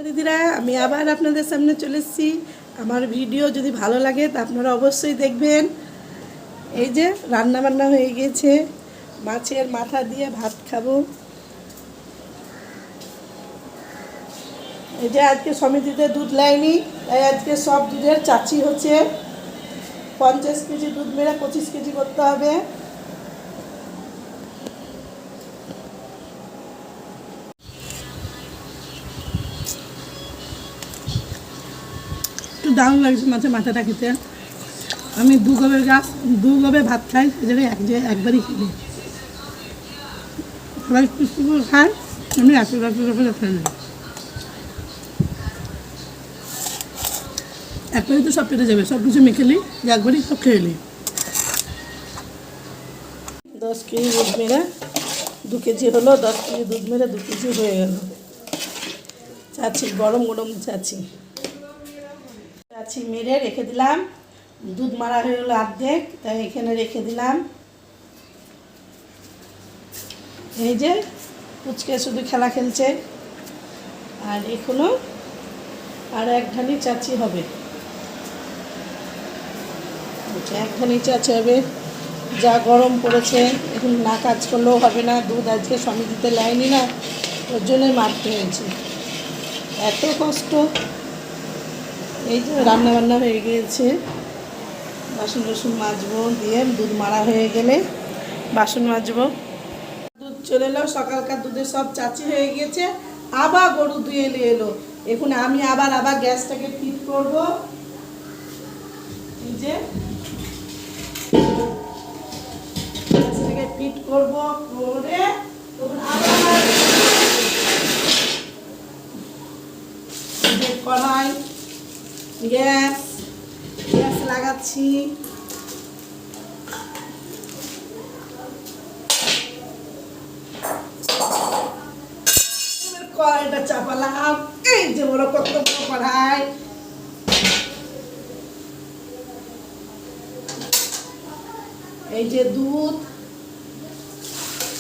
দিদিরা, আমি আবার আপনাদের সামনে চলে এসেছি। আমার ভিডিও যদি ভালো লাগে তা আপনারা অবশ্যই দেখবেন। এই যে রান্না বান্না হয়ে গেছে, মাছের মাথা দিয়ে ভাত খাবো। এই যে আজকে সমিতিতে দুধ লাইনি, তাই আজকে সব দুধের চাচি হচ্ছে। 50 কেজি দুধ মেরে 25 কেজি করতে হবে। একটু দারুণ লাগছে মাছের মাথাটা খেতে। আমি দু গবে ভাত খাই, সে জায়গায় একবারই খেলি। সবাই পুষ্টি করে খায়, আমি রাত্রে খাই না। একবারই তো সব পেটে যাবে, সব কিছু মেখে নিই, একবারই সব খেয়ে নিই। 10 কেজি দুধ মেরে 2 কেজি হলো, 10 কেজি দুধ মেরে 2 কেজি হয়ে গেল। চাচি গরম গরম চাচি মেরে রেখে দিলাম। দুধ মারা হয়ে গেলো অর্ধেক, তাই এখানে রেখে দিলাম। এই যে পুচকে শুধু খেলা খেলছে, আর এখনো আর একখানি চাচি হবে, একখানি চাচি হবে। যা গরম পড়েছে, এখন না কাজ করলেও হবে না। দুধ আজকে সমিতিতে লাইনি না, ওর জন্যই মারতে হয়েছে, এত কষ্ট। এই যে রান্না বান্না হয়ে গিয়েছে, বাসন টাসন মাজবো, দিয়ে দুধ মারা হয়ে গেলে বাসন মাজবো। দুধ চলে এলো, সকালকার দুধে সব চাচি হয়ে গিয়েছে। আবার গরু দুয়ে এলো। এখন আমি আবার গ্যাসটাকে ফিট করবো। এই যে গ্যাসটাকে ফিট করবো, করে তখন আবার কড়াই গ্যাস লাগাচ্ছি। কড়াইটা চাপালাম। এই যে বড় কত বড় কড়াই, এই যে দুধ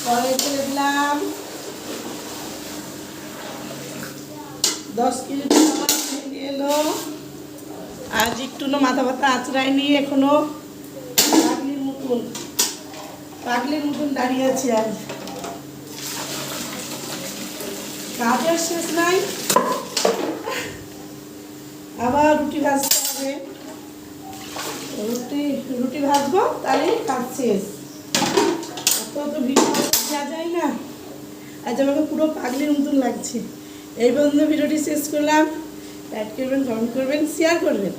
কড়াই করে দিলাম। 10 কেজি এলো। আজ একটু মাথা ব্যথা আঁচড়ায়নি, এখনো পাগলির মতন দাঁড়িয়ে আছি। আজ কাজের শেষ নাই, আবার রুটি ভাজতে হবে। রুটি ভাজবো, তাহলে কাজ শেষ। অত ভিডিও দেওয়া যায় না। আজ আমাকে পুরো পাগলির মতন লাগছে। এই পর্যন্ত ভিডিওটি শেষ করলাম। লাইক করবেন, কমেন্ট করবেন, শেয়ার করবেন।